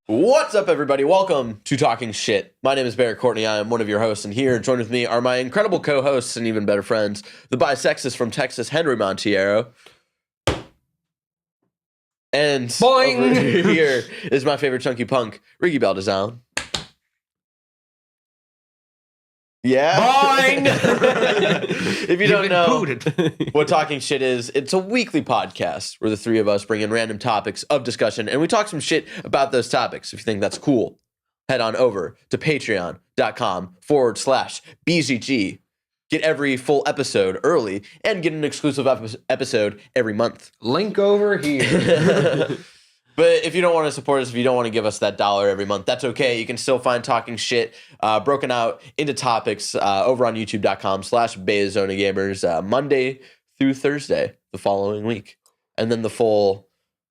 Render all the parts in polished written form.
What's up, everybody? Welcome to Talking Shit. My name is Barrett Courtney. I am one of your hosts, and here, joined with me are my incredible co-hosts and even better friends, the bisexist from Texas, Henry Montiero. And Boing! over here is my favorite chunky punk, Ricky Baldazown. Yeah. Boing! If you don't know what Talking Shit is, it's a weekly podcast where the three of us bring in random topics of discussion and we talk some shit about those topics. If you think that's cool, head on over to patreon.com/BZG. Get every full episode early and get an exclusive episode every month. Link over here. But if you don't want to support us, if you don't want to give us that $1 every month, that's okay. You can still find Talking Shit broken out into topics over on youtube.com/BayZonaGamers Monday through Thursday the following week. And then the full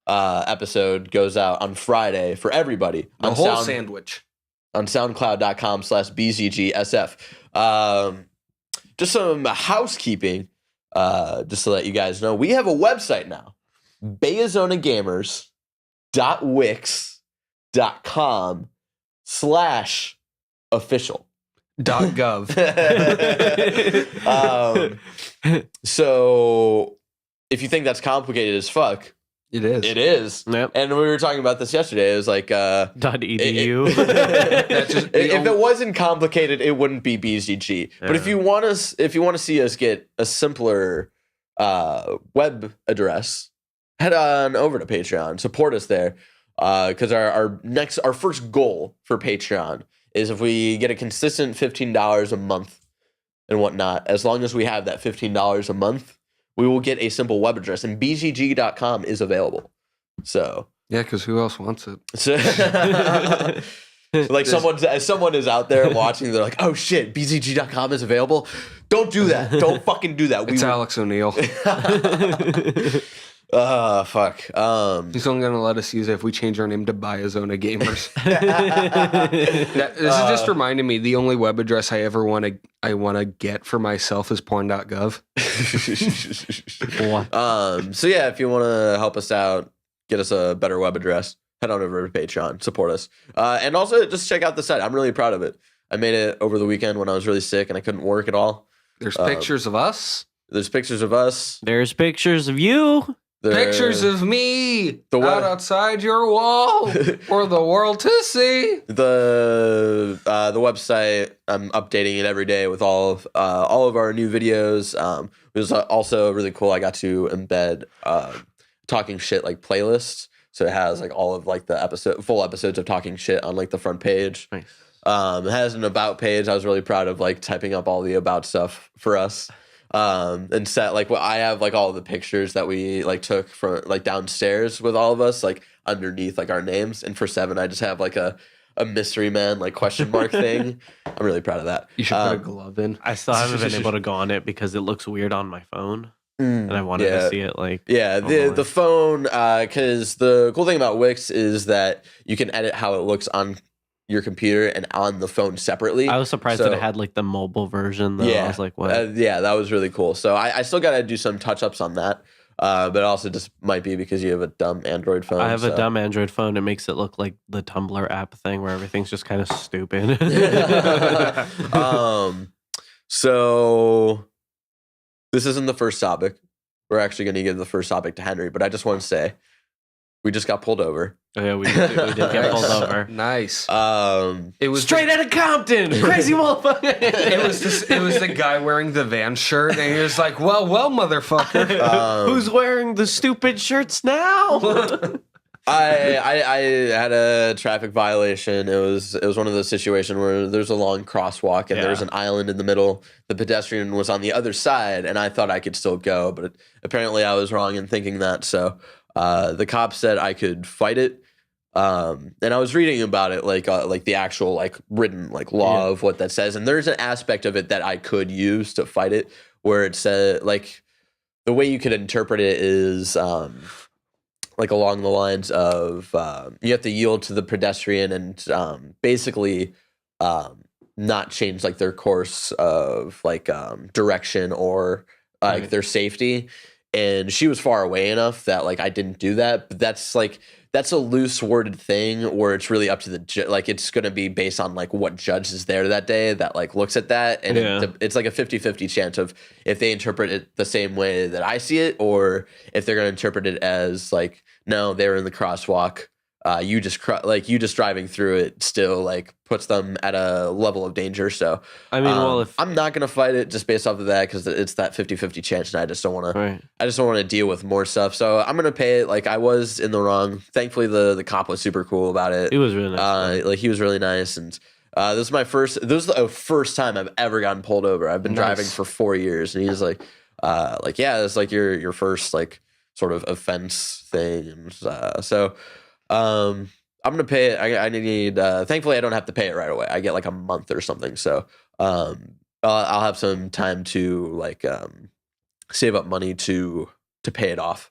episode goes out on Friday for everybody. The whole sandwich. On soundcloud.com/BZGSF. Just some housekeeping, just to let you guys know. We have a website now, BayZonaGamers.wix.com/official. .gov. So if you think that's complicated as fuck, It is. it is. Yep. And we were talking about this yesterday. It was like .edu. If it wasn't complicated, it wouldn't be BZG. But if you want to see us get a simpler web address, head on over to Patreon. Support us there. Because our first goal for Patreon is if we get a consistent $15 a month and whatnot, as long as we have that $15 a month, we will get a simple web address, and bzg.com is available. So Yeah, because who else wants it? so like someone is out there watching, they're like, oh shit, bzg.com is available. Don't do that. Don't fucking do that. It's Alex O'Neill. Fuck. He's only going to let us use it if we change our name to Biozona Gamers. This is just reminding me, the only web address I ever want to get for myself is porn.gov. So yeah, if you want to help us out, get us a better web address, head on over to Patreon, support us. And also just check out the site. I'm really proud of it. I made it over the weekend when I was really sick and I couldn't work at all. There's pictures of us. There's pictures of us. There's pictures of you. Pictures of me outside your wall for the world to see. The website, I'm updating it every day with all of our new videos. It was also really cool. I got to embed Talking Shit like playlists, so it has like all of like the full episodes of Talking Shit on like the front page. Nice. It has an about page. I was really proud of like typing up all the about stuff for us. And set like I have like all the pictures that we like took from like downstairs with all of us like underneath like our names, and for 7 I just have like a mystery man like question mark thing. I'm really proud of that. You should put a glove in. I still haven't been able to go on it because it looks weird on my phone, and I wanted to see it like the phone, because the cool thing about Wix is that you can edit how it looks on your computer and on the phone separately. I was surprised that it had like the mobile version though. Yeah, I was like, what? Yeah, that was really cool. So I still got to do some touch-ups on that. But it also just might be because you have a dumb Android phone. I have a dumb Android phone. It makes it look like the Tumblr app thing where everything's just kind of stupid. So this isn't the first topic. We're actually going to give the first topic to Henry, but I just want to say we just got pulled over. Oh, yeah, we did get pulled over. Nice. It was straight out of Compton. Crazy motherfucker. It was the guy wearing the van shirt, and he was like, well, motherfucker. Who's wearing the stupid shirts now? I had a traffic violation. It was one of those situations where there's a long crosswalk and there's an island in the middle. The pedestrian was on the other side, and I thought I could still go, but apparently I was wrong in thinking that. So the cop said I could fight it. And I was reading about it, like the actual like written like law of what that says, and there's an aspect of it that I could use to fight it, where it said like the way you could interpret it is like along the lines of you have to yield to the pedestrian and basically not change like their course of like direction or like their safety. And she was far away enough that like I didn't do that. But that's like that's a loose worded thing where it's really up to the like it's going to be based on like what judge is there that day that like looks at that, and it's like a 50-50 chance of if they interpret it the same way that I see it, or if they're going to interpret it as like, no, they're in the crosswalk. You just driving through it still like puts them at a level of danger. So I mean, I'm not gonna fight it just based off of that because it's that 50-50 chance, and I just don't want to deal with more stuff. So I'm gonna pay it. Like I was in the wrong. Thankfully, the cop was super cool about it. He was really nice. Like he was really nice, and this was the first time I've ever gotten pulled over. I've been driving for 4 years, and he's like yeah, it's like your first like sort of offense thing, and so. I'm gonna pay it. I need. Thankfully, I don't have to pay it right away. I get like a month or something. So, I'll have some time to like save up money to pay it off.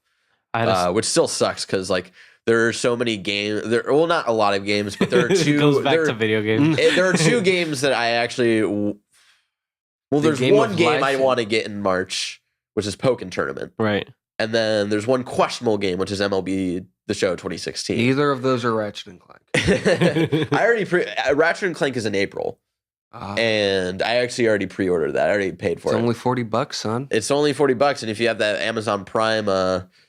Which still sucks because like there are so many games. Well, not a lot of games, but there are two. It goes back to video games. There are two games that I actually. Well, there's one game I want to get in March, which is Pokken Tournament. Right. And then there's one questionable game, which is MLB The Show 2016. Neither of those are Ratchet and Clank. I already Ratchet and Clank is in April, and I actually already pre-ordered that. I already paid for it. It's only $40, son. It's only $40, and if you have that Amazon Prime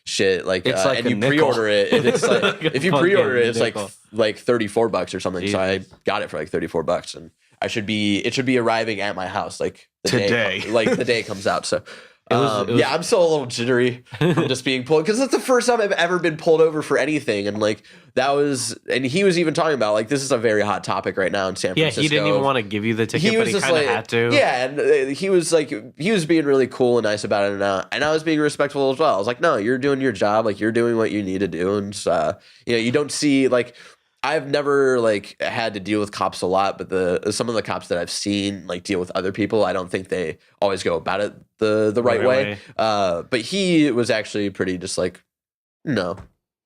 shit, like, it's like and you nickel. pre-order it, it's like Like if you pre-order it, it's nickel. like $34 or something. Jesus. So I got it for like $34, and it should be arriving at my house like Today. the day it comes out. So. It was, yeah, I'm still a little jittery from just being pulled because that's the first time I've ever been pulled over for anything, and like and he was even talking about like this is a very hot topic right now in San Francisco. Yeah, he didn't even want to give you the ticket, but he kind of had to. Yeah, and he was being really cool and nice about it, and I was being respectful as well. I was like, no, you're doing your job, like you're doing what you need to do, and you don't see like. I've never like had to deal with cops a lot, but some of the cops that I've seen like deal with other people, I don't think they always go about it the right way. But he was actually pretty just like, no.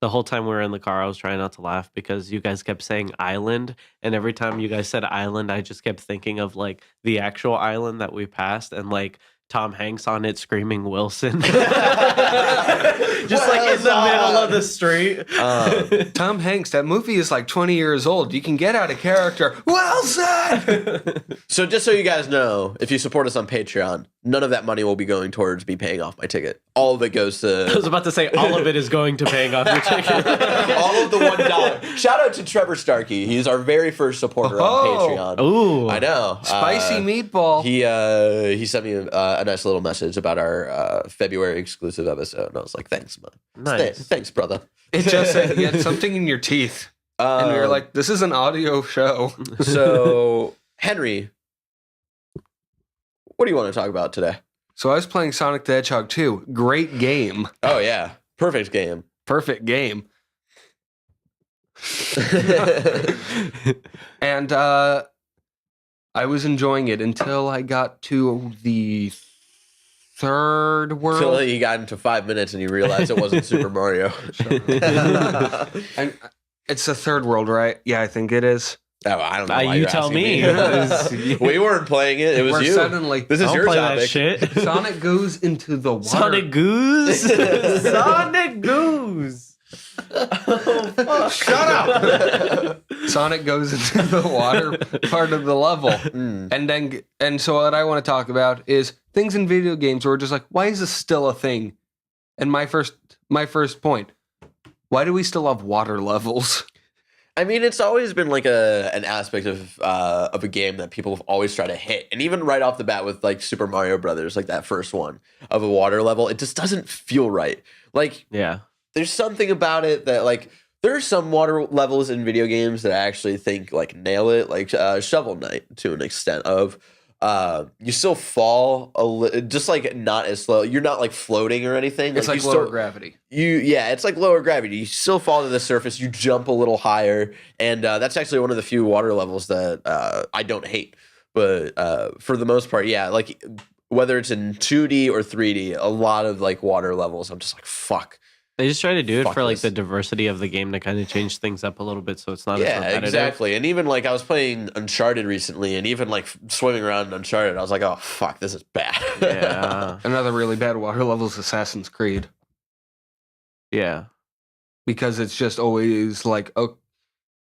The whole time we were in the car, I was trying not to laugh because you guys kept saying island, and every time you guys said island, I just kept thinking of like the actual island that we passed, and like Tom Hanks on it screaming Wilson. Just like in the middle of the street. Tom Hanks, that movie is like 20 years old. You can get out of character. Wilson! So just so you guys know, if you support us on Patreon, none of that money will be going towards me paying off my ticket. All of it goes to... I was about to say all of it is going to paying off your ticket. All of the $1. Shout out to Trevor Starkey. He's our very first supporter on Patreon. Ooh. I know. Spicy meatball. He sent me a nice little message about our February exclusive episode, and I was like, thanks, man. Nice. Thanks, brother. It just said you had something in your teeth. And we were like, this is an audio show. So, Henry, what do you want to talk about today? So I was playing Sonic the Hedgehog 2. Great game. Oh, yeah. Perfect game. Perfect game. And I was enjoying it until I got to the third world. Until you got into 5 minutes and you realized it wasn't Super Mario. And it's the third world, right? Yeah, I think it is. Oh, I don't know. Why You you're tell asking me. We weren't playing it. It was Where you. suddenly This is Don't your play topic. that shit. Sonic goes into the water. Sonic Goose. Sonic Goose. Shut up! Sonic goes into the water part of the level. And so what I want to talk about is things in video games where we're just like, why is this still a thing? And my first point, why do we still have water levels? I mean, it's always been like an aspect of a game that people have always tried to hit, and even right off the bat with like Super Mario Brothers, like that first one of a water level, it just doesn't feel right. Like, Yeah. there's something about it that like there are some water levels in video games that I actually think like nail it, like Shovel Knight to an extent of. You still fall just like not as slow. You're not like floating or anything. It's like lower gravity. It's like lower gravity. You still fall to the surface. You jump a little higher, and that's actually one of the few water levels that I don't hate. But for the most part, yeah, like whether it's in 2D or 3D, a lot of like water levels, I'm just like fuck. They just try to do it Fuck for like this. the diversity of the game to kind of change things up a little bit, so it's not as Yeah, repetitive. exactly. And even like I was playing Uncharted recently, and even like swimming around in Uncharted, I was like, oh fuck, this is bad. Yeah. Another really bad water level is Assassin's Creed. Yeah. because it's just always like, oh,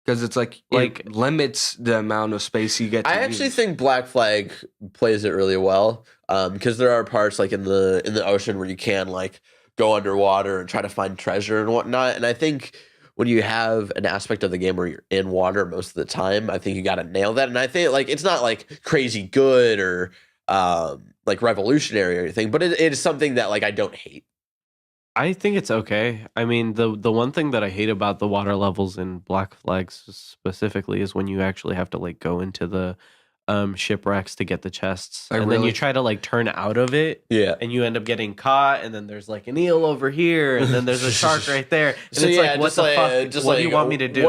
because it's like it limits the amount of space you get to I actually think Black Flag plays it really well, because there are parts like in the ocean where you can like go underwater and try to find treasure and whatnot. And I think when you have an aspect of the game where you're in water most of the time, I think you got to nail that. And I think like it's not like crazy good or like revolutionary or anything, but it is something that like I don't hate. I think it's okay. I mean, the one thing that I hate about the water levels in Black Flags specifically is when you actually have to like go into the shipwrecks to get the chests, and then you try to like turn out of it, and you end up getting caught, and then there's like an eel over here, and then there's a shark right there, and so it's like, what the fuck? Just what do you want me to do?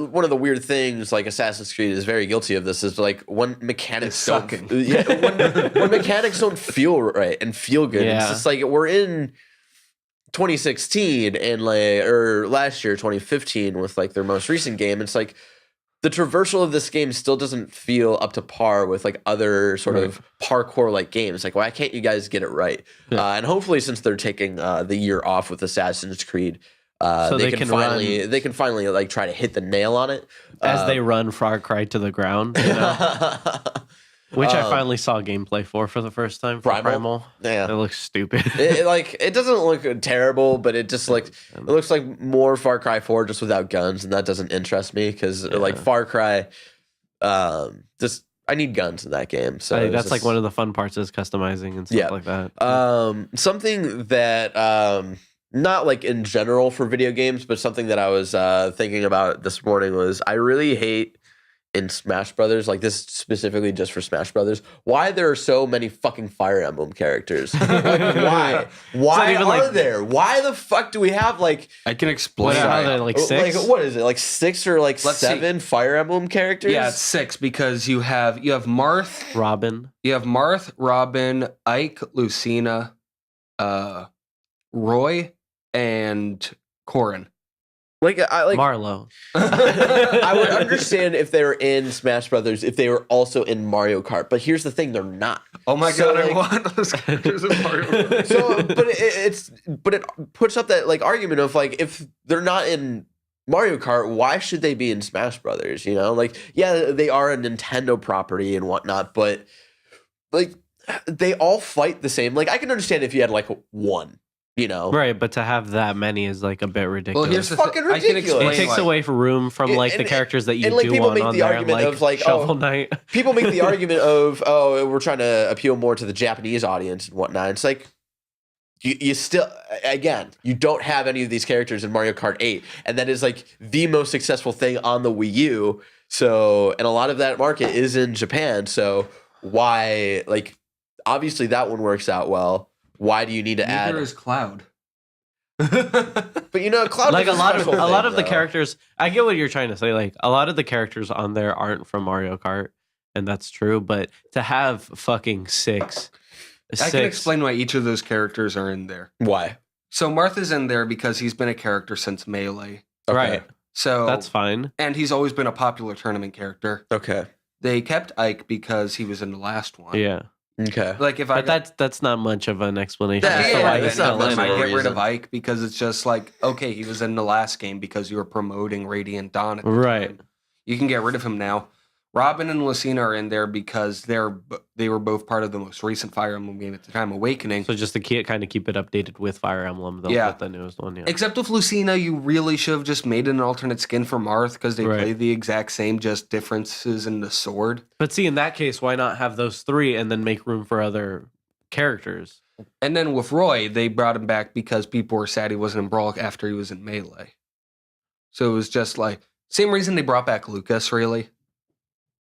One of the weird things, like Assassin's Creed is very guilty of this, is like when mechanics when mechanics don't feel right and feel good. It's just like we're in 2016 and like or last year 2015 with like their most recent game. It's like the traversal of this game still doesn't feel up to par with like other sort of parkour like games. Like, why can't you guys get it right? And hopefully, since they're taking the year off with Assassin's Creed, so they can finally like try to hit the nail on it as they run Far Cry to the ground. You know? Which I finally saw gameplay for the first time. For Primal. Yeah, it looks stupid. it doesn't look terrible, but it just it looks like more Far Cry 4 just without guns, and that doesn't interest me because like Far Cry, just I need guns in that game. So that's like one of the fun parts is customizing and stuff like that. Something that not like in general for video games, but something that I was thinking about this morning was I really hate in Smash Brothers, like this specifically just for Smash Brothers, why there are so many fucking Fire Emblem characters. Like, why are there? Why the fuck do we have like I can explain like 6? Like, what is it? Like 6 or like 7 Fire Emblem characters? Yeah, it's 6 because you have Marth, Robin. You have Marth, Robin, Ike, Lucina, Roy, and Corrin. Like Marlo. I would understand if they were in Smash Brothers if they were also in Mario Kart, but here's the thing: they're not. Oh my god, I want those characters in Mario Kart. So, but it puts up that like argument of like if they're not in Mario Kart, why should they be in Smash Brothers? You know, like yeah, they are a Nintendo property and whatnot, but like they all fight the same. Like I can understand if you had like one. You know, right? But to have that many is like a bit ridiculous. Well, here's fucking ridiculous. It takes away from room from like the characters that you do want on there, like Shovel Knight. People make the argument of, we're trying to appeal more to the Japanese audience and whatnot. It's like you still, again, you don't have any of these characters in Mario Kart 8, and that is like the most successful thing on the Wii U. So, and a lot of that market is in Japan. So why, like, obviously that one works out well. Why do you need to add? Neither is Cloud. But you know, Cloud like a lot of the characters. I get what you're trying to say. Like a lot of the characters on there aren't from Mario Kart, and that's true. But to have fucking 6, I can explain why each of those characters are in there. Why? So Martha's in there because he's been a character since Melee. Okay. Right. So that's fine, and he's always been a popular tournament character. Okay. They kept Ike because he was in the last one. Yeah. Okay. Like if that's not much of an explanation. It's not much. I get rid of Ike because it's just like, okay, he was in the last game because you were promoting Radiant Dawn at the time. You can get rid of him now. Robin and Lucina are in there because they were both part of the most recent Fire Emblem game at the time, Awakening. So just to kind of keep it updated with Fire Emblem, with the newest one. Yeah. Except with Lucina, you really should have just made an alternate skin for Marth because they play the exact same, just differences in the sword. But see, in that case, why not have those 3 and then make room for other characters? And then with Roy, they brought him back because people were sad he wasn't in Brawl after he was in Melee. So it was just like, same reason they brought back Lucas, really.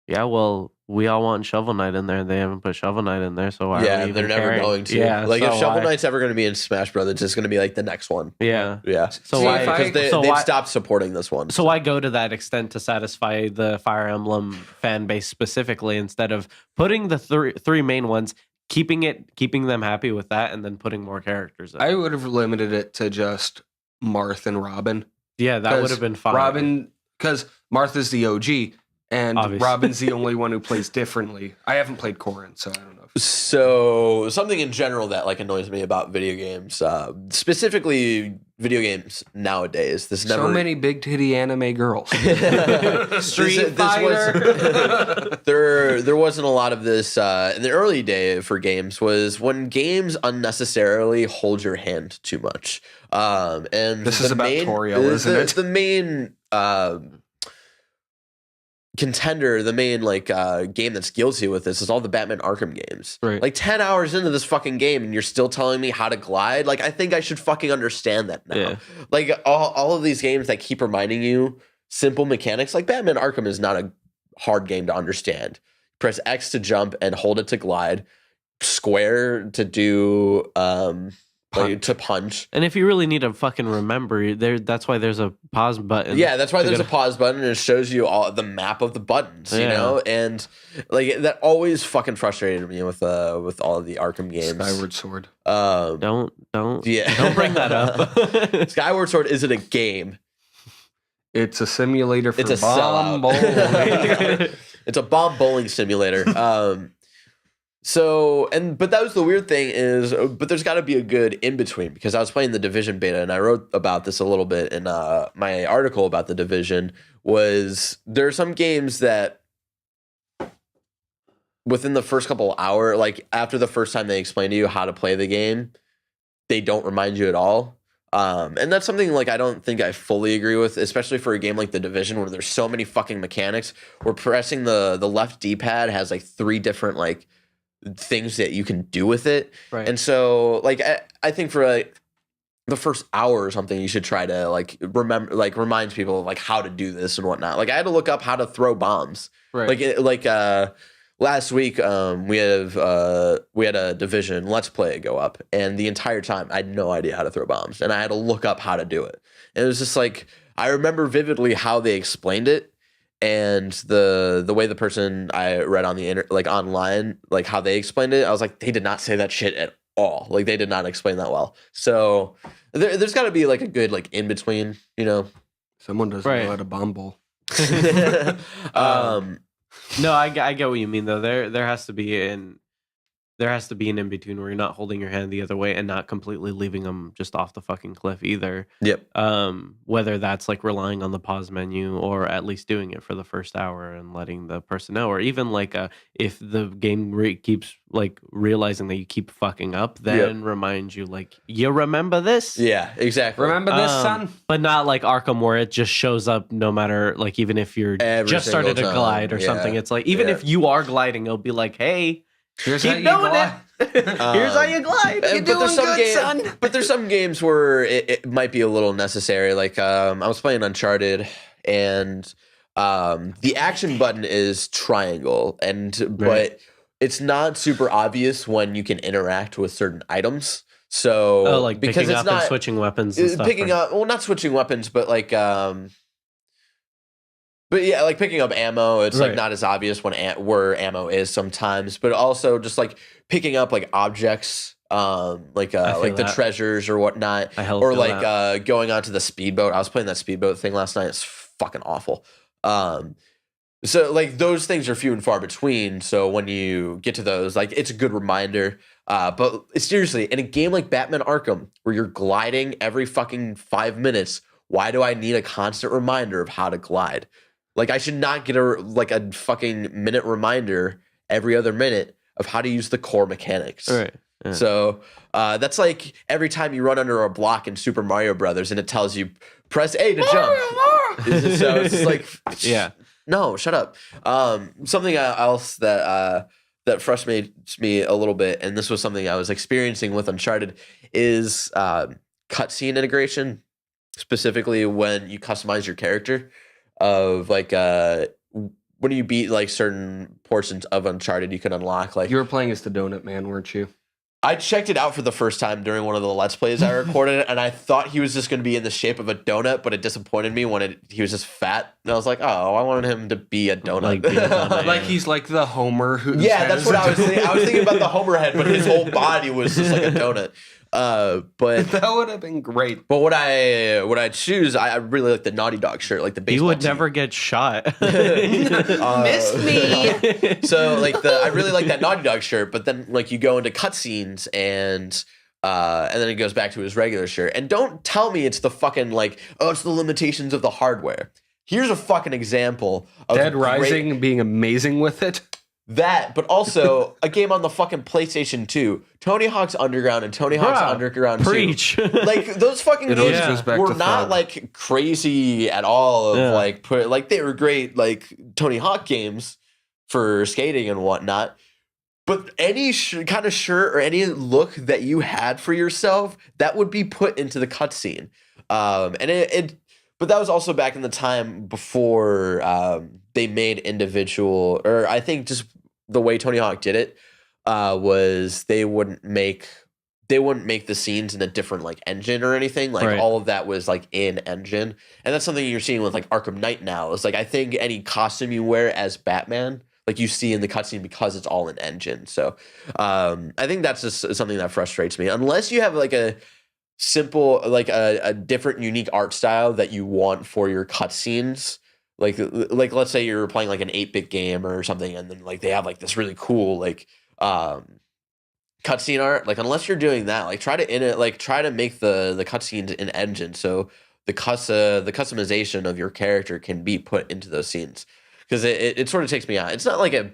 Yeah, well, we all want Shovel Knight in there. They haven't put Shovel Knight in there, so why? Yeah, they're never going to. Yeah, like if Shovel Knight's ever going to be in Smash Brothers, it's going to be like the next one. Yeah, yeah. So why? Because they've stopped supporting this one. So why go to that extent to satisfy the Fire Emblem fan base specifically instead of putting the three main ones, keeping them happy with that, and then putting more characters in? I would have limited it to just Marth and Robin. Yeah, that would have been fine. Robin, because Marth is the OG. And obviously. Robin's the only one who plays differently. I haven't played Corrin, so I don't know. So something in general that like annoys me about video games, specifically video games nowadays. This never So many big titty anime girls. Street Fighter. There wasn't a lot of this in the early day for games. Was when games unnecessarily hold your hand too much. And this is about Toriel, isn't it? The main contender, the main game that's guilty with this is all the Batman Arkham games. Right. Like 10 hours into this fucking game and you're still telling me how to glide. Like I think I should fucking understand that now. Yeah. Like all of these games that keep reminding you simple mechanics, like Batman Arkham is not a hard game to understand. Press X to jump and hold it to glide, square to do to punch. And if you really need to fucking remember, that's why there's a pause button. Yeah, that's why there's a pause button and it shows you all the map of the buttons, you know? And like that always fucking frustrated me with all of the Arkham games. Skyward Sword. Don't bring that up. Skyward Sword isn't a game. It's a simulator for It's a bomb bowling. It's a bomb bowling simulator. But that was the weird thing but there's got to be a good in between, because I was playing the Division beta and I wrote about this a little bit in my article about the Division. Was there are some games that within the first couple of hours, like after the first time they explain to you how to play the game, they don't remind you at all. And that's something like I don't think I fully agree with, especially for a game like the Division where there's so many fucking mechanics. Where pressing the left D-pad has like 3 different like things that you can do with it. Right. And so like I think for like the first hour or something, you should try to like remember, like remind people of like how to do this and whatnot. Like I had to look up how to throw bombs. Right. Last week we had a Division Let's Play go up, and the entire time I had no idea how to throw bombs, and I had to look up how to do it. And it was just like I remember vividly how they explained it. And the way the person I read on the online, like how they explained it, I was like, they did not say that shit at all. Like they did not explain that well. So there's got to be like a good like in between, you know. Someone doesn't know how to bomb bowl. No, I get what you mean though. There has to be an in between where you're not holding your hand the other way and not completely leaving them just off the fucking cliff either. Yep. Whether that's like relying on the pause menu or at least doing it for the first hour and letting the person know, or even like if the game keeps like realizing that you keep fucking up, then remind you like, you remember this? Yeah, exactly. Remember this, son? But not like Arkham where it just shows up no matter like even if you're just started to glide or something. It's like even if you are gliding, it'll be like, hey. Here's Keep how you doing glide. it. Here's how you glide. You're doing good, son. But there's some games where it might be a little necessary. Like I was playing Uncharted, and the action button is triangle, but it's not super obvious when you can interact with certain items. So like because picking it's up not and switching weapons and stuff. Picking up, well, not switching weapons, but like But yeah, like picking up ammo, it's like not as obvious where ammo is sometimes, but also just like picking up like objects, like the treasures or whatnot, or like going onto the speedboat. I was playing that speedboat thing last night. It's fucking awful. So like those things are few and far between. So when you get to those, like it's a good reminder. But seriously, in a game like Batman Arkham, where you're gliding every fucking 5 minutes, why do I need a constant reminder of how to glide? Like I should not get a fucking minute reminder every other minute of how to use the core mechanics. Right. Yeah. So that's like every time you run under a block in Super Mario Brothers and it tells you press A to jump. So it's just like, no, shut up. Something else that frustrates me a little bit, and this was something I was experiencing with Uncharted, is cutscene integration, specifically when you customize your character. Of like when you beat like certain portions of Uncharted, you can unlock like you were playing as the Donut Man, weren't you? I checked it out for the first time during one of the Let's Plays I recorded, and I thought he was just going to be in the shape of a donut, but it disappointed me when he was just fat. And I was like, oh, I wanted him to be a donut. Like he's like the Homer. That's what I was thinking. I was thinking about the Homer head, but his whole body was just like a donut. But that would have been great. But what I choose, I really like the Naughty Dog shirt, like the baseball. You would team. never get shot. Missed me. So like I really like that Naughty Dog shirt, but then like you go into cutscenes and And then he goes back to his regular shirt. And don't tell me it's the fucking like, oh, it's the limitations of the hardware. Here's a fucking example of Dead Rising being amazing with it. That, but also a game on the fucking PlayStation 2, Tony Hawk's Underground and Tony Hawk's Underground 2. Preach. Like those fucking games were not like crazy at all. Of like they were great like Tony Hawk games for skating and whatnot. But any kind of shirt or any look that you had for yourself, that would be put into the cutscene. But that was also back in the time before they made individual, or I think just the way Tony Hawk did it was they wouldn't make the scenes in a different like engine or anything. Like all of that was like in engine, and that's something you're seeing with like Arkham Knight now. It's like I think any costume you wear as Batman, like you see in the cutscene because it's all in engine. So I think that's just something that frustrates me. Unless you have like a simple, like a different, unique art style that you want for your cutscenes. Like let's say you're playing like an 8-bit game or something, and then like they have like this really cool like cutscene art. Like unless you're doing that, like try to make the cutscenes in engine so the customization of your character can be put into those scenes. Because it sort of takes me out. It's not like a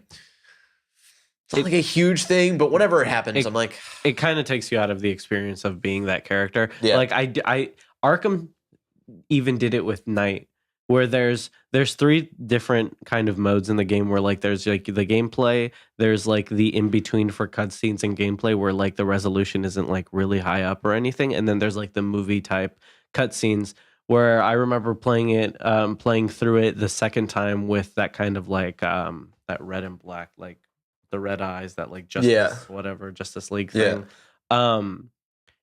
huge thing, but whenever it happens, I'm like, it kind of takes you out of the experience of being that character. Yeah. Like I Arkham even did it with Knight, where there's 3 different kind of modes in the game where like there's like the gameplay, there's like the in between for cutscenes and gameplay where like the resolution isn't like really high up or anything, and then there's like the movie type cutscenes. Where I remember playing through it the second time with that kind of like that red and black, like the red eyes, that like Justice League thing.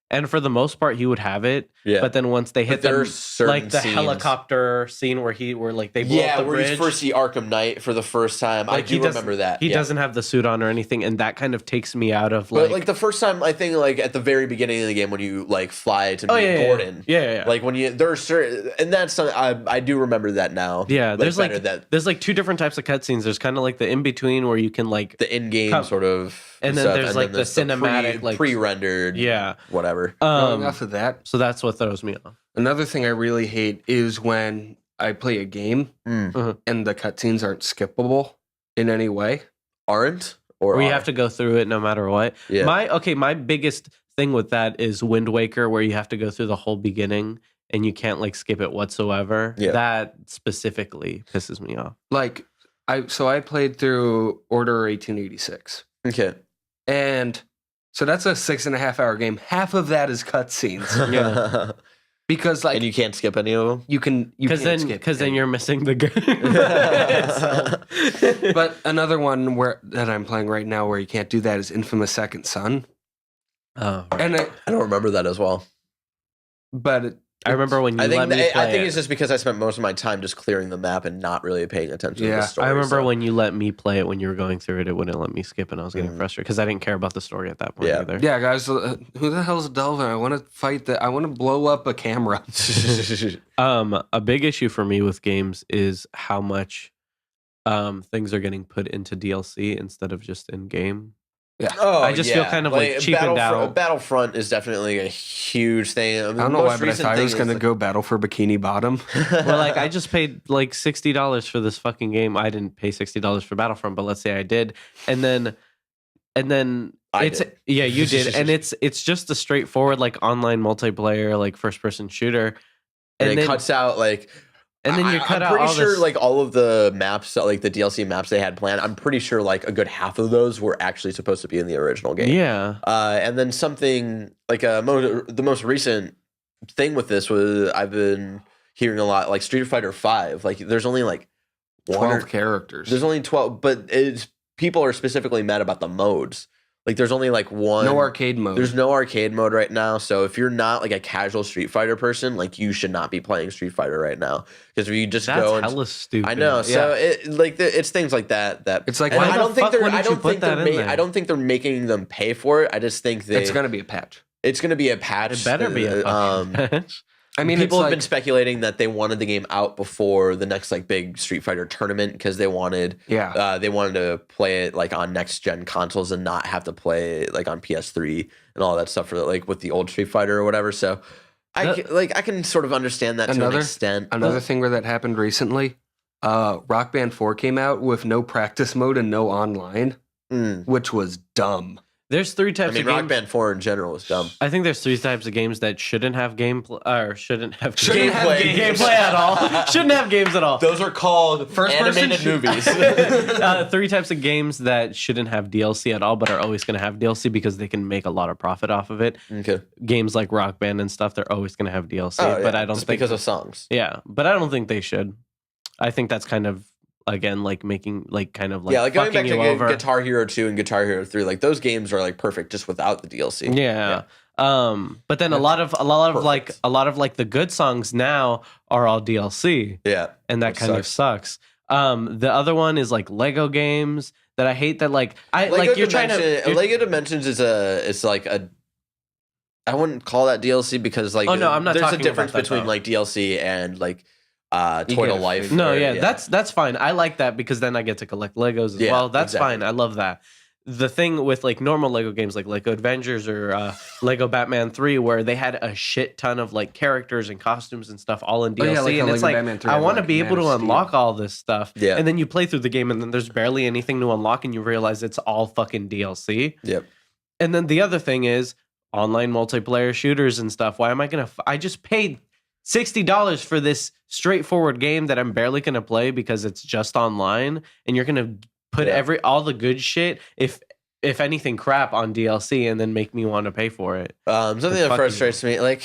And for the most part, he would have it. Yeah. But then once they hit like the helicopter scene where like they blow up the bridge. Where you first see Arkham Knight for the first time. Like I do remember that. He doesn't have the suit on or anything, and that kind of takes me out of like. But like the first time, I think like at the very beginning of the game when you like fly to meet Gordon. Yeah. Like when there's certain, and that's I do remember that now. Yeah, there's like 2 different types of cutscenes. There's kind of like the in between where you can like the in game sort of. And then there's like the cinematic, like pre-rendered, whatever. Enough of that. So that's what throws me off. Another thing I really hate is when I play a game and the cutscenes aren't skippable in any way. Aren't? Or you have to go through it no matter what. Yeah. My biggest thing with that is Wind Waker, where you have to go through the whole beginning and you can't like skip it whatsoever. Yeah. That specifically pisses me off. Like I played through Order 1886. Okay. And so that's a 6.5 hour game. Half of that is cutscenes. Yeah. Because like, and you can't skip any of them. Because then you're missing the game. But another one that I'm playing right now where you can't do that is Infamous Second Son. Oh, right. And I don't remember that as well. But I remember when you let me play I think it's just because I spent most of my time just clearing the map and not really paying attention to the story. I remember when you let me play it when you were going through it, it wouldn't let me skip, and I was getting frustrated because I didn't care about the story at that point either. Yeah, guys, who the hell's Delvin? I want to fight I want to blow up a camera. A big issue for me with games is how much things are getting put into DLC instead of just in game. Yeah. I just feel kind of like cheapened out. Battlefront is definitely a huge thing. I don't know why, but I thought I was going to go Battle for Bikini Bottom. Well, like I just paid like $60 for this fucking game. I didn't pay $60 for Battlefront, but let's say I did, and then you did, and it's just a straightforward like online multiplayer like first person shooter, and it cuts out like. And then you cut out I'm pretty all sure this... like all of the maps, like the DLC maps they had planned, I'm pretty sure like a good half of those were actually supposed to be in the original game. Yeah. And then something like the most recent thing with this was I've been hearing a lot like Street Fighter 5. Like there's only like 12 characters. There's only 12, but people are specifically mad about the modes. Like there's only like one. No arcade mode. There's no arcade mode right now. So if you're not like a casual Street Fighter person, like you should not be playing Street Fighter right now. Because if you just That's go and hella stupid. I know. So it's things like that. It's like why I don't think they're I don't think they're making them pay for it. I just think it's going to be a patch. It's going to be a patch. It better be a patch. I mean, people it's have like, been speculating that they wanted the game out before the next like big Street Fighter tournament because they wanted to play it like on next gen consoles and not have to play it like on PS3 and all that stuff for like with the old Street Fighter or whatever. So I can sort of understand that to an extent. Another thing where that happened recently, Rock Band 4 came out with no practice mode and no online, which was dumb. There's 3 types of games. Rock Band 4 in general is dumb. I think there's 3 types of games that shouldn't have gameplay or shouldn't have gameplay at all. Shouldn't have games at all. Those are called animated movies. 3 types of games that shouldn't have DLC at all, but are always going to have DLC because they can make a lot of profit off of it. Okay. Games like Rock Band and stuff, they're always going to have DLC, but I don't just think because of songs. Yeah, but I don't think they should. I think that's kind of again like making like kind of like like going back to over. Guitar Hero 2 and Guitar Hero 3, like those games are like perfect just without the DLC. Yeah. But then a lot of like the good songs now are all DLC. Yeah. And that kind of sucks. The other one is like Lego games that I hate that like Lego Dimensions is like a I wouldn't call that DLC because like I'm not there's talking a difference about that, between though. like DLC and like Toy to Life. No, that's fine. I like that because then I get to collect Legos as well. That's fine. I love that. The thing with like normal Lego games like Lego Avengers or Lego Batman 3 where they had a shit ton of like characters and costumes and stuff all in DLC and it's like I want to be able to unlock all this stuff. Yeah. And then you play through the game and then there's barely anything to unlock and you realize it's all fucking DLC. Yep. And then the other thing is online multiplayer shooters and stuff. Why am I going to I just paid $60 for this straightforward game that I'm barely going to play because it's just online and you're going to put all the good shit if anything crap on DLC and then make me want to pay for it. Something that frustrates me, like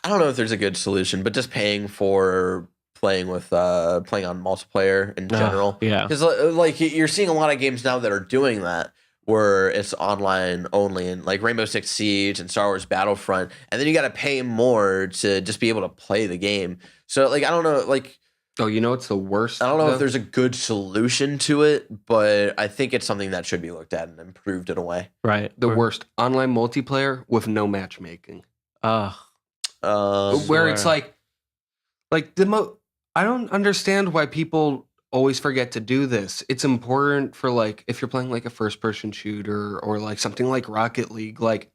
I don't know if there's a good solution, but just paying for playing on multiplayer in general. Yeah. Because like you're seeing a lot of games now that are doing that where it's online only and like Rainbow Six Siege and Star Wars Battlefront, and then you got to pay more to just be able to play the game. So like I don't know, like it's the worst. I don't know if there's a good solution to it, but I think it's something that should be looked at and improved in a way. Right. The worst online multiplayer with no matchmaking. Where it's like I don't understand why people always forget to do this. It's important for like if you're playing like a first person shooter or like something like Rocket League, like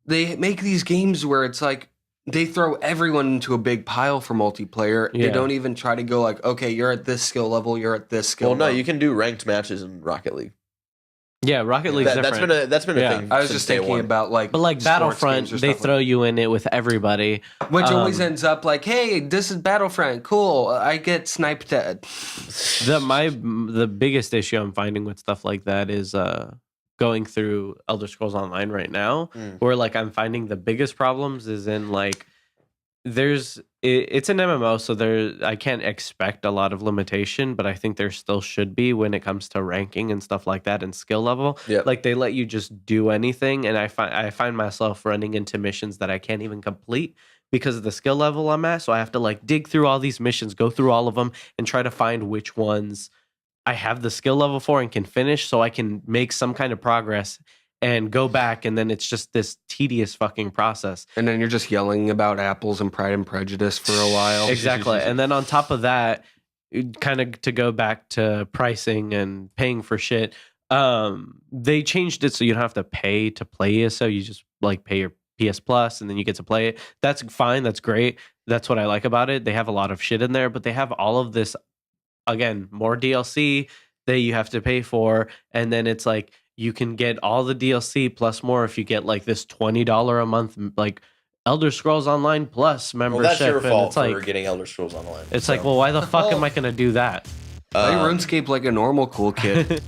they make these games where it's like they throw everyone into a big pile for multiplayer. Yeah. They don't even try to go like, okay, you're at this skill level, you're at this skill level. No, you can do ranked matches in Rocket League. Yeah, Rocket League's different. That's been a thing. I was just thinking about like, but like Battlefront, they throw you in it with everybody, which always ends up like, hey, this is Battlefront, cool. I get sniped at. The biggest issue I'm finding with stuff like that is going through Elder Scrolls Online right now, where like I'm finding the biggest problems is in like it's an MMO, so I can't expect a lot of limitation, but I think there still should be when it comes to ranking and stuff like that and skill level. Yep. Like they let you just do anything, and I find myself running into missions that I can't even complete because of the skill level I'm at. So I have to like dig through all these missions, go through all of them, and try to find which ones I have the skill level for and can finish, so I can make some kind of progress and go back, and then it's just this tedious fucking process. And then you're just yelling about apples and Pride and Prejudice for a while. Exactly. And then on top of that, kind of to go back to pricing and paying for shit, they changed it so you don't have to pay to play ESO. You just like pay your PS Plus and then you get to play it. That's fine. That's great. That's what I like about it. They have a lot of shit in there, but they have all of this, again, more DLC that you have to pay for. And then it's like, you can get all the DLC plus more if you get like this $20 a month like Elder Scrolls Online Plus membership. Well, that's your fault for like, getting Elder Scrolls Online. It's like, well, why the fuck am I going to do that? Play RuneScape like a normal cool kid.